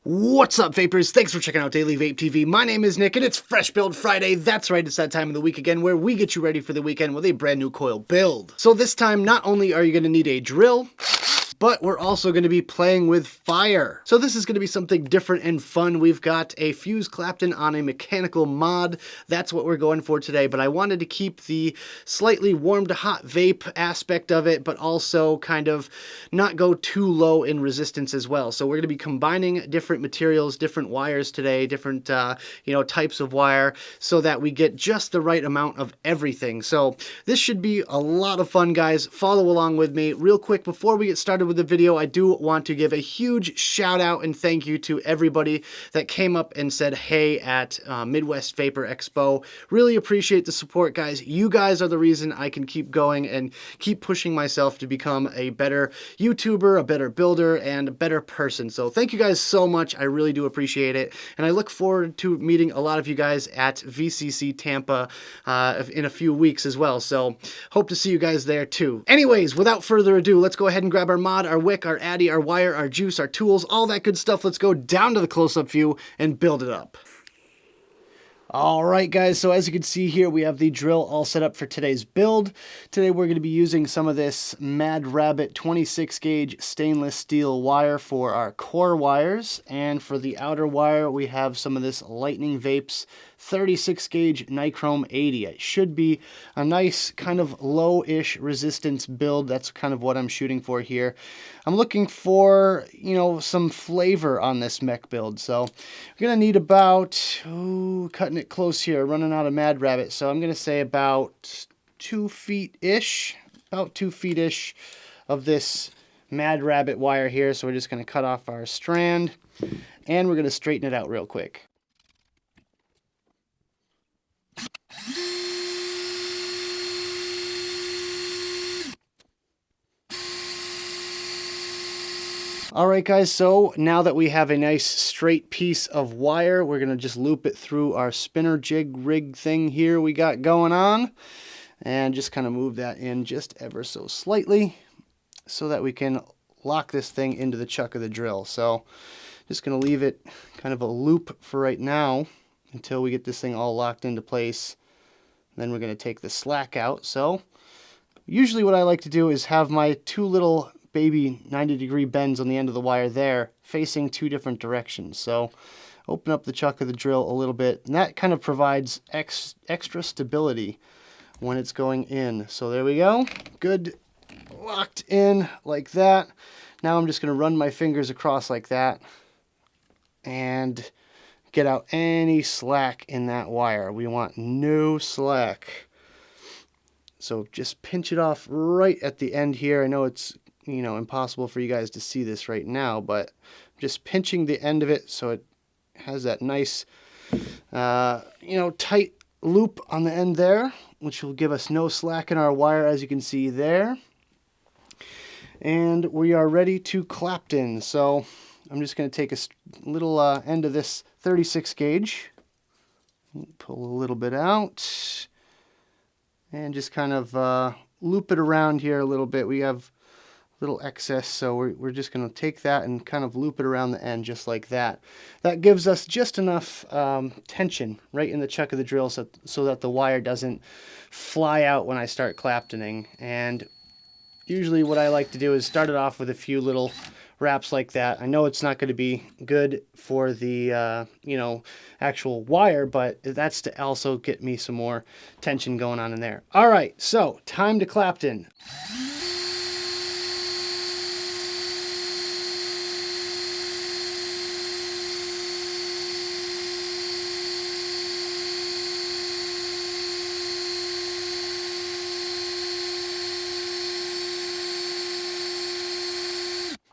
What's up, vapors? Thanks for checking out Daily Vape TV. My name is Nick, and it's Fresh Build Friday. That's right, it's that time of the week again where we get you ready for the weekend with a brand new coil build. So this time, not only are you going to need a drill, but we're also going to be playing with fire. So this is going to be something different and fun. We've got a fused Clapton on a mechanical mod. That's what we're going for today, but I wanted to keep the slightly warm to hot vape aspect of it, but also kind of not go too low in resistance as well. So we're going to be combining different materials, different wires today, different types of wire, so that we get just the right amount of everything. So this should be a lot of fun, guys. Follow along with me. Real quick, before we get started with the video, I do want to give a huge shout out and thank you to everybody that came up and said hey at Midwest Vapor Expo. Really appreciate the support, guys. You guys are the reason I can keep going and keep pushing myself to become a better YouTuber, a better builder, and a better person. So thank you guys so much. I really do appreciate it. And I look forward to meeting a lot of you guys at VCC Tampa in a few weeks as well. So hope to see you guys there too. Anyways, without further ado, let's go ahead and grab our mod, our wick, our addy, our wire, our juice, our tools, all that good stuff. Let's go down to the close-up view and build it up. All right, guys, so as you can see here, we have the drill all set up for today's build. Today we're going to be using some of this Mad Rabbit 26 gauge stainless steel wire for our core wires, and for the outer wire we have some of this Lightning Vapes 36 gauge Nichrome 80. It should be a nice kind of low-ish resistance build. That's kind of what I'm shooting for here. I'm looking for, some flavor on this mech build. So we're going to need about, cutting it close here, running out of Mad Rabbit. So I'm going to say about 2 feet-ish, of this Mad Rabbit wire here. So we're just going to cut off our strand, and we're going to straighten it out real quick. Alright, guys, so now that we have a nice straight piece of wire, we're going to just loop it through our spinner jig rig thing here we got going on, and just kind of move that in just ever so slightly so that we can lock this thing into the chuck of the drill. So just going to leave it kind of a loop for right now until we get this thing all locked into place. Then we're going to take the slack out. So usually what I like to do is have my two little baby 90-degree bends on the end of the wire there facing two different directions. So open up the chuck of the drill a little bit, and that kind of provides extra stability when it's going in. So there we go, good, locked in like that. Now I'm just going to run my fingers across like that and get out any slack in that wire. We want no slack. So just pinch it off right at the end here. I know it's impossible for you guys to see this right now, but just pinching the end of it so it has that nice, tight loop on the end there, which will give us no slack in our wire, as you can see there. And we are ready to Clapton. So I'm just going to take a little end of this 36 gauge, pull a little bit out, and just kind of loop it around here a little bit. We have little excess, so we're just going to take that and kind of loop it around the end just like that. That gives us just enough tension right in the chuck of the drill so that the wire doesn't fly out when I start Claptoning. And usually what I like to do is start it off with a few little wraps like that. I know it's not going to be good for the actual wire, but that's to also get me some more tension going on in there. All right, so time to Clapton.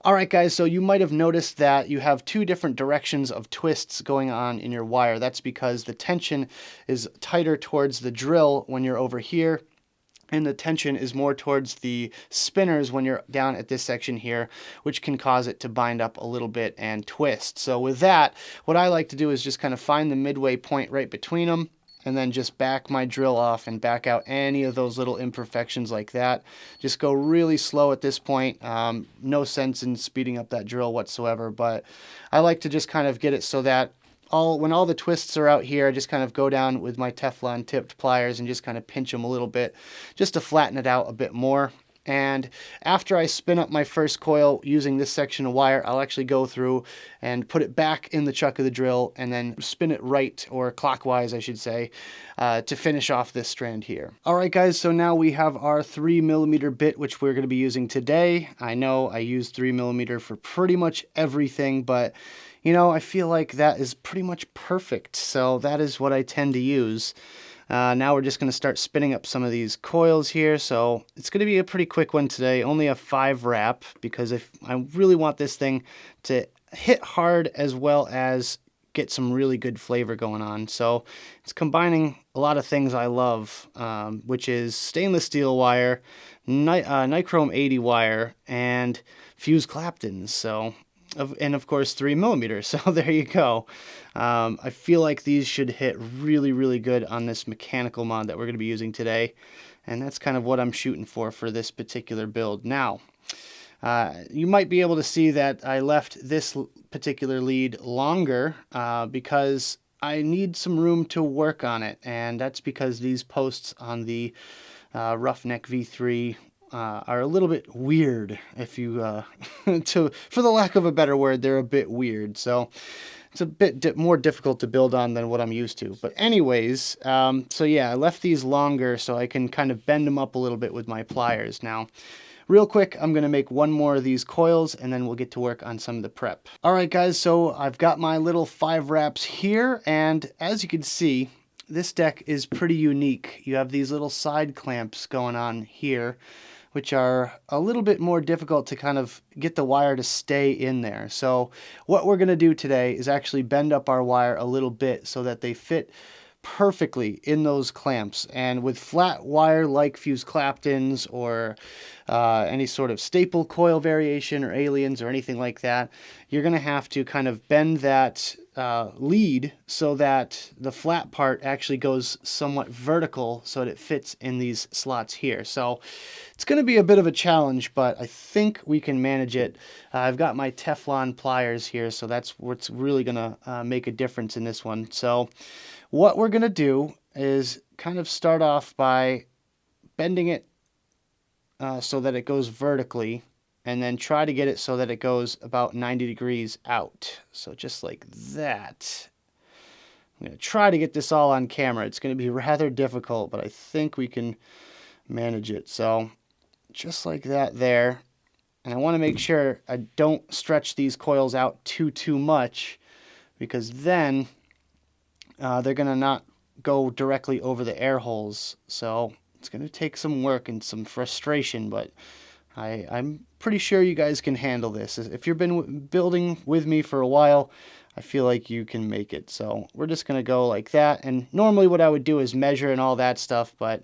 Alright, guys, so you might have noticed that you have two different directions of twists going on in your wire. That's because the tension is tighter towards the drill when you're over here, and the tension is more towards the spinners when you're down at this section here, which can cause it to bind up a little bit and twist. So with that, what I like to do is just kind of find the midway point right between them, and then just back my drill off and back out any of those little imperfections like that. Just go really slow at this point. No sense in speeding up that drill whatsoever, but I like to just kind of get it so that when all the twists are out here, I just kind of go down with my Teflon tipped pliers and just kind of pinch them a little bit just to flatten it out a bit more. And after I spin up my first coil using this section of wire, I'll actually go through and put it back in the chuck of the drill and then spin it right, or clockwise I should say, to finish off this strand here. Alright guys, so now we have our 3mm bit which we're going to be using today. I know I use 3mm for pretty much everything, but you know, I feel like that is pretty much perfect, so that is what I tend to use. Now we're just going to start spinning up some of these coils here, so it's going to be a pretty quick one today, only a 5 wrap, because if I really want this thing to hit hard as well as get some really good flavor going on. So it's combining a lot of things I love, which is stainless steel wire, nichrome 80 wire, and fused Claptons. So and of course 3mm, so there you go. I feel like these should hit really, really good on this mechanical mod that we're going to be using today, and that's kind of what I'm shooting for this particular build. Now, you might be able to see that I left this particular lead longer because I need some room to work on it, and that's because these posts on the Roughneck V3 are a little bit weird, if you, for the lack of a better word, they're a bit weird. So it's a bit more difficult to build on than what I'm used to. But anyways, so yeah, I left these longer so I can kind of bend them up a little bit with my pliers. Now, real quick, I'm going to make one more of these coils and then we'll get to work on some of the prep. Alright guys, so I've got my little 5 wraps here, and as you can see, this deck is pretty unique. You have these little side clamps going on here, which are a little bit more difficult to kind of get the wire to stay in there. So what we're going to do today is actually bend up our wire a little bit so that they fit perfectly in those clamps. And with flat wire like fused Claptons or any sort of staple coil variation or aliens or anything like that, you're going to have to kind of bend that lead so that the flat part actually goes somewhat vertical so that it fits in these slots here. So it's going to be a bit of a challenge, but I think we can manage it. I've got my Teflon pliers here, so that's what's really going to make a difference in this one. So what we're going to do is kind of start off by bending it so that it goes vertically, and then try to get it so that it goes about 90 degrees out. So just like that. I'm going to try to get this all on camera. It's going to be rather difficult, but I think we can manage it. So just like that there. And I want to make sure I don't stretch these coils out too much, because then they're going to not go directly over the air holes. So it's going to take some work and some frustration, but I'm pretty sure you guys can handle this. If you've been building with me for a while, I feel like you can make it. So we're just going to go like that. And normally what I would do is measure and all that stuff, but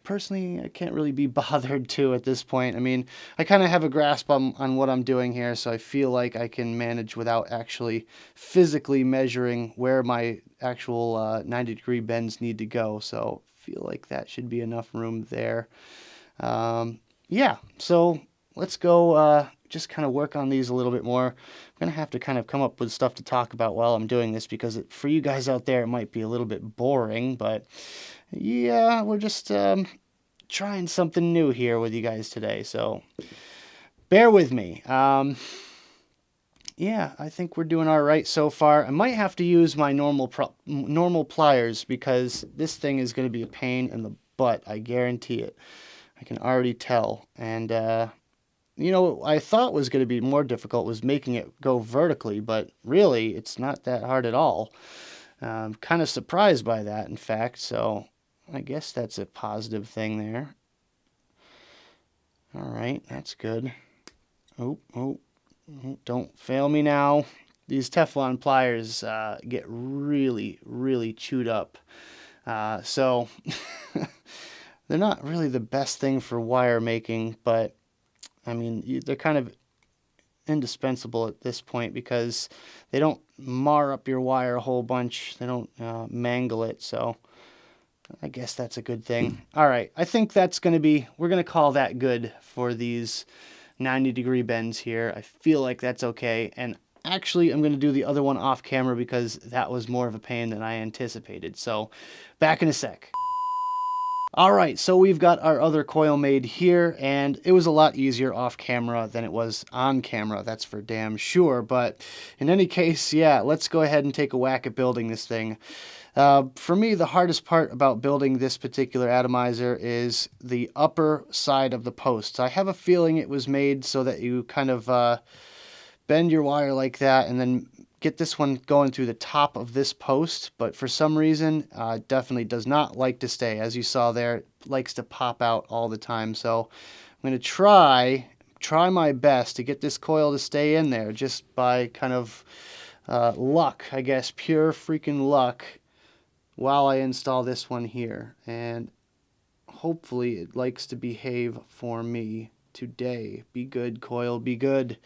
personally, I can't really be bothered to at this point. I mean, I kind of have a grasp on what I'm doing here, so I feel like I can manage without actually physically measuring where my actual 90-degree bends need to go. So I feel like that should be enough room there. Yeah, so let's go just kind of work on these a little bit more. I'm going to have to kind of come up with stuff to talk about while I'm doing this, because for you guys out there, it might be a little bit boring, but yeah, we're just trying something new here with you guys today, so bear with me. Yeah, I think we're doing all right so far. I might have to use my normal pliers, because this thing is going to be a pain in the butt, I guarantee it. I can already tell. And you know, I thought was going to be more difficult was making it go vertically, but really it's not that hard at all. I'm kind of surprised by that, in fact, so I guess that's a positive thing there. All right, that's good. Oh, don't fail me now. These Teflon pliers get really, really chewed up. So they're not really the best thing for wire making, but I mean, they're kind of indispensable at this point because they don't mar up your wire a whole bunch. They don't mangle it, so I guess that's a good thing. All right, I think that's going to be, we're going to call that good for these 90-degree bends here. I feel like that's okay, and actually I'm going to do the other one off camera because that was more of a pain than I anticipated. So back in a sec. All right, so we've got our other coil made here, and it was a lot easier off camera than it was on camera, that's for damn sure. But in any case, yeah, let's go ahead and take a whack at building this thing. For me, the hardest part about building this particular atomizer is the upper side of the posts. I have a feeling it was made so that you kind of bend your wire like that and then get this one going through the top of this post, but for some reason it definitely does not like to stay. As you saw there, it likes to pop out all the time. So I'm going to try my best to get this coil to stay in there just by kind of luck, I guess, pure freaking luck, while I install this one here. And hopefully it likes to behave for me today. Be good, coil, be good.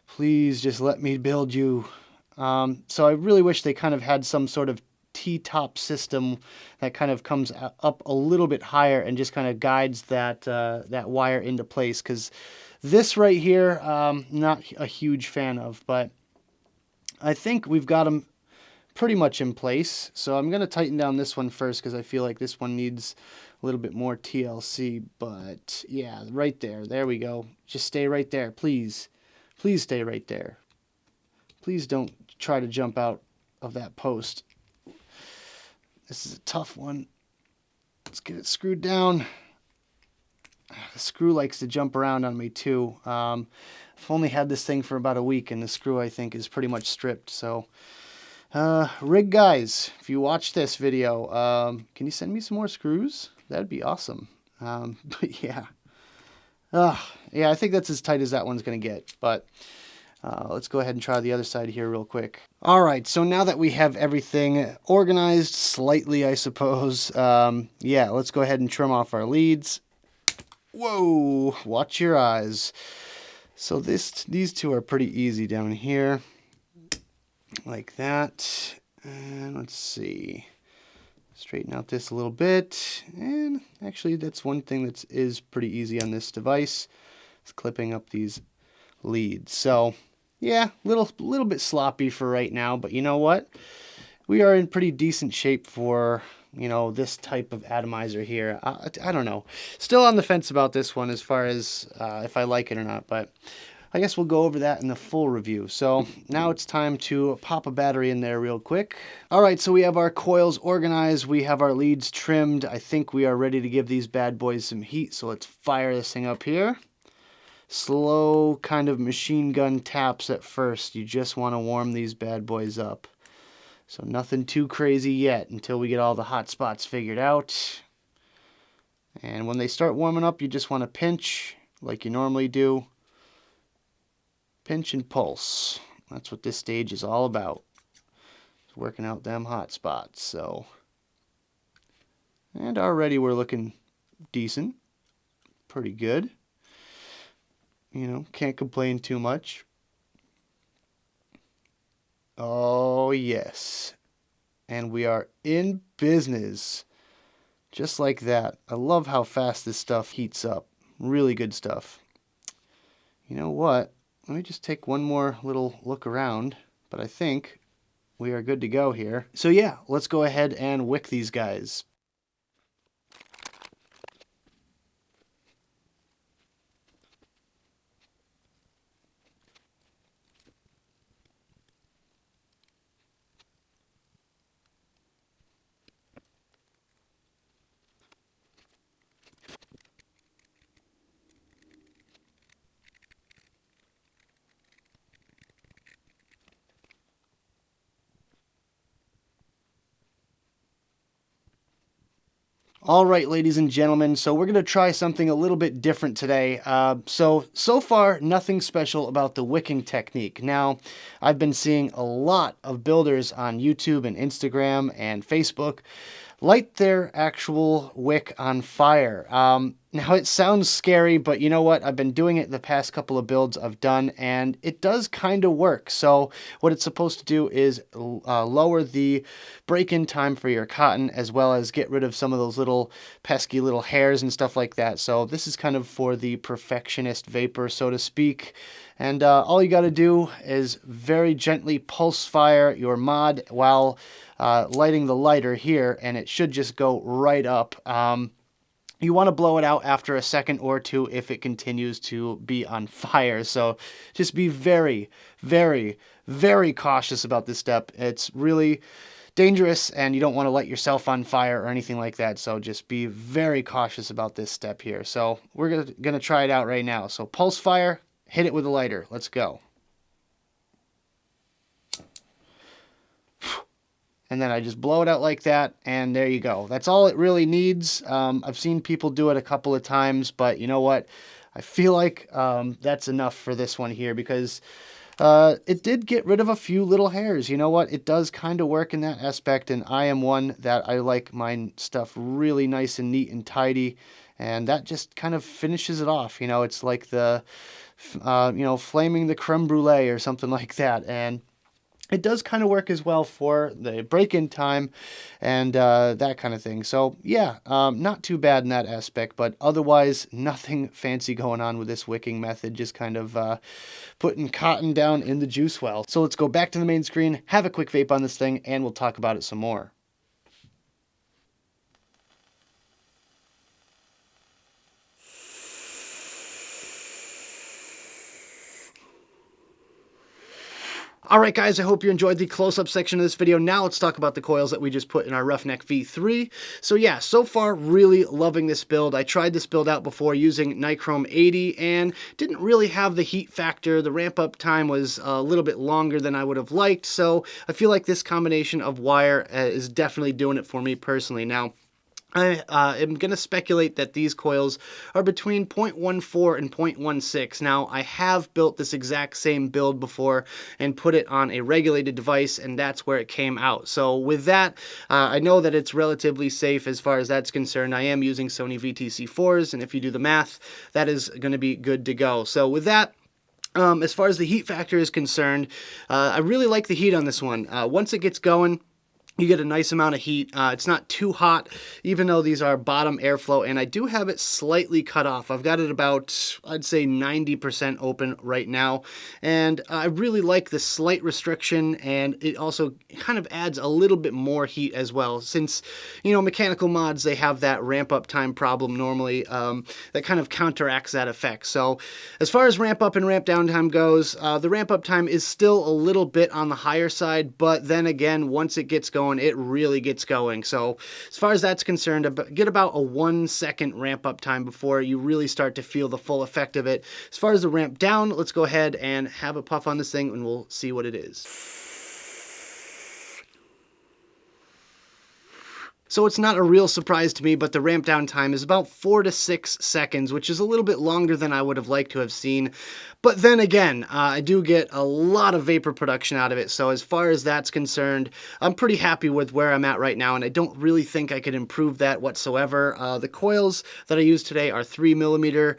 Please just let me build you. So I really wish they kind of had some sort of T-top system that kind of comes up a little bit higher and just kind of guides that that wire into place, because this right here, not a huge fan of, but I think we've got them pretty much in place. So I'm going to tighten down this one first because I feel like this one needs a little bit more TLC, but yeah, right there. There we go. Just stay right there, please. Please stay right there. Please don't try to jump out of that post. This is a tough one. Let's get it screwed down. The screw likes to jump around on me too. I've only had this thing for about a week, and the screw, I think, is pretty much stripped. So, rig guys, if you watch this video, can you send me some more screws? That'd be awesome. But yeah. Yeah, I think that's as tight as that one's going to get. But let's go ahead and try the other side here real quick. All right, so now that we have everything organized slightly, I suppose, yeah, let's go ahead and trim off our leads. Whoa, watch your eyes. So these two are pretty easy down here, like that. And let's see, straighten out this a little bit. And actually, that's one thing that is pretty easy on this device. It's clipping up these leads. So yeah, little bit sloppy for right now, but you know what? We are in pretty decent shape for, you know, this type of atomizer here. I don't know. Still on the fence about this one as far as if I like it or not, but I guess we'll go over that in the full review. So now it's time to pop a battery in there real quick. All right, so we have our coils organized. We have our leads trimmed. I think we are ready to give these bad boys some heat. So let's fire this thing up here. Slow kind of machine gun taps at first. You just want to warm these bad boys up. So nothing too crazy yet until we get all the hot spots figured out. And when they start warming up, you just want to pinch like you normally do. Pinch and pulse. That's what this stage is all about. It's working out them hot spots. So, and already we're looking decent. Pretty good. You know, can't complain too much. Oh, yes. And we are in business. Just like that. I love how fast this stuff heats up. Really good stuff. You know what? Let me just take one more little look around. But I think we are good to go here. So yeah, let's go ahead and wick these guys. All right, ladies and gentlemen, so we're going to try something a little bit different today. So far, nothing special about the wicking technique. Now, I've been seeing a lot of builders on YouTube and Instagram and Facebook light their actual wick on fire. Now it sounds scary, but you know what? I've been doing it the past couple of builds I've done, and it does kind of work. So what it's supposed to do is lower the break-in time for your cotton, as well as get rid of some of those little pesky little hairs and stuff like that. So this is kind of for the perfectionist vapor, so to speak. And all you got to do is very gently pulse fire your mod while lighting the lighter here, and it should just go right up. You want to blow it out after a second or two if it continues to be on fire. So just be very, very, very cautious about this step. It's really dangerous and you don't want to light yourself on fire or anything like that. So just be very cautious about this step here. So we're going to try it out right now. So pulse fire, hit it with a lighter. Let's go. And then I just blow it out like that, and there you go. That's all it really needs. I've seen people do it a couple of times, but you know what? I feel like that's enough for this one here, because it did get rid of a few little hairs. You know what? It does kind of work in that aspect, and I am one that I like my stuff really nice and neat and tidy, and that just kind of finishes it off. You know, it's like the, flaming the creme brulee or something like that, and it does kind of work as well for the break-in time and that kind of thing. So yeah, not too bad in that aspect, but otherwise nothing fancy going on with this wicking method, just kind of putting cotton down in the juice well. So let's go back to the main screen, have a quick vape on this thing, and we'll talk about it some more. Alright guys, I hope you enjoyed the close-up section of this video. Now let's talk about the coils that we just put in our Roughneck V3. So yeah, so far really loving this build. I tried this build out before using Nichrome 80 and didn't really have the heat factor. The ramp up time was a little bit longer than I would have liked, so I feel like this combination of wire is definitely doing it for me personally. Now, I am going to speculate that these coils are between 0.14 and 0.16. Now, I have built this exact same build before and put it on a regulated device, and that's where it came out. So with that, I know that it's relatively safe as far as that's concerned. I am using Sony VTC4s, and if you do the math, that is going to be good to go. So with that, as far as the heat factor is concerned, I really like the heat on this one. Once it gets going, you get a nice amount of heat. It's not too hot, even though these are bottom airflow, and I do have it slightly cut off. I've got it about, I'd say 90% open right now, and I really like the slight restriction, and it also kind of adds a little bit more heat as well, since, you know, mechanical mods, they have that ramp up time problem normally that kind of counteracts that effect. So as far as ramp up and ramp down time goes, the ramp up time is still a little bit on the higher side, but then again, once it gets going, it really gets going. So as far as that's concerned, get about a 1 second ramp up time before you really start to feel the full effect of it. As far as the ramp down, let's go ahead and have a puff on this thing and we'll see what it is. So it's not a real surprise to me, but the ramp down time is about 4 to 6 seconds, which is a little bit longer than I would have liked to have seen. But then again, I do get a lot of vapor production out of it, so as far as that's concerned, I'm pretty happy with where I'm at right now, and I don't really think I could improve that whatsoever. The coils that I use today are 3mm.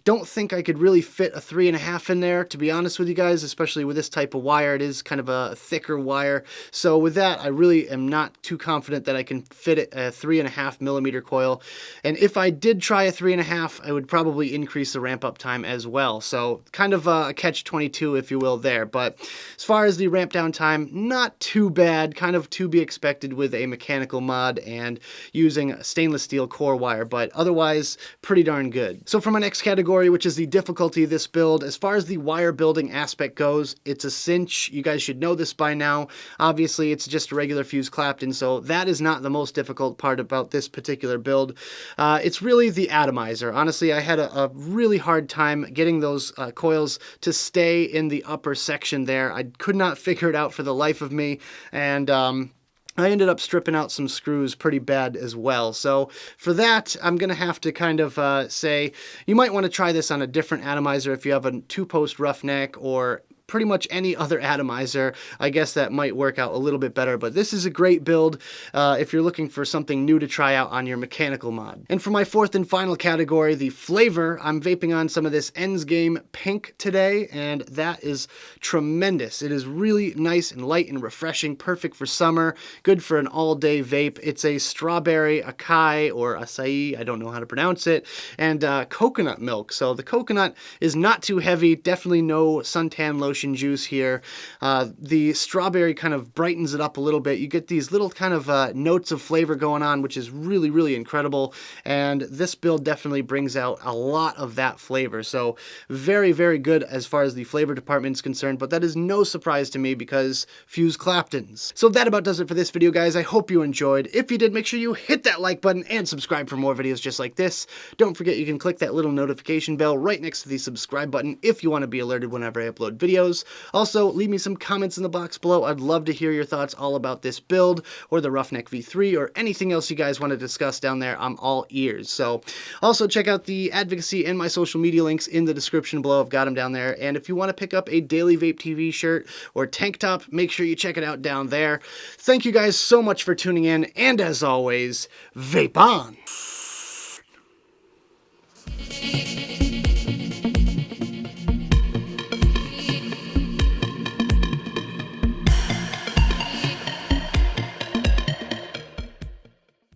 Don't think I could really fit a 3.5 in there, to be honest with you guys, especially with this type of wire. It is kind of a thicker wire, so with that, I really am not too confident that I can fit it a 3.5mm coil, and if I did try a 3.5, I would probably increase the ramp up time as well, so kind of a catch-22, if you will, there. But as far as the ramp down time, not too bad, kind of to be expected with a mechanical mod and using a stainless steel core wire, but otherwise pretty darn good. So for my next category, which is the difficulty of this build, as far as the wire building aspect goes, it's a cinch. You guys should know this by now. Obviously, it's just a regular fuse Clapton, so that is not the most difficult part about this particular build. It's really the atomizer. Honestly, I had a really hard time getting those coils to stay in the upper section there. I could not figure it out for the life of me, and I ended up stripping out some screws pretty bad as well. So for that, I'm going to have to kind of say, you might want to try this on a different atomizer if you have a 2-post roughneck, or pretty much any other atomizer, I guess that might work out a little bit better, but this is a great build if you're looking for something new to try out on your mechanical mod. And for my fourth and final category, the flavor, I'm vaping on some of this Ends Game Pink today, and that is tremendous. It is really nice and light and refreshing, perfect for summer, good for an all-day vape. It's a strawberry acai or acai, I don't know how to pronounce it, and coconut milk. So the coconut is not too heavy, definitely no suntan lotion juice here. The strawberry kind of brightens it up a little bit. You get these little kind of notes of flavor going on, which is really, really incredible. And this build definitely brings out a lot of that flavor. So very, very good as far as the flavor department is concerned, but that is no surprise to me because Fuse Claptons. So that about does it for this video, guys. I hope you enjoyed. If you did, make sure you hit that like button and subscribe for more videos just like this. Don't forget you can click that little notification bell right next to the subscribe button if you want to be alerted whenever I upload videos. Also, leave me some comments in the box below. I'd love to hear your thoughts all about this build or the Roughneck V3 or anything else you guys want to discuss down there. I'm all ears. So also check out the advocacy and my social media links in the description below. I've got them down there. And if you want to pick up a Daily Vape TV shirt or tank top, make sure you check it out down there. Thank you guys so much for tuning in. And as always, vape on!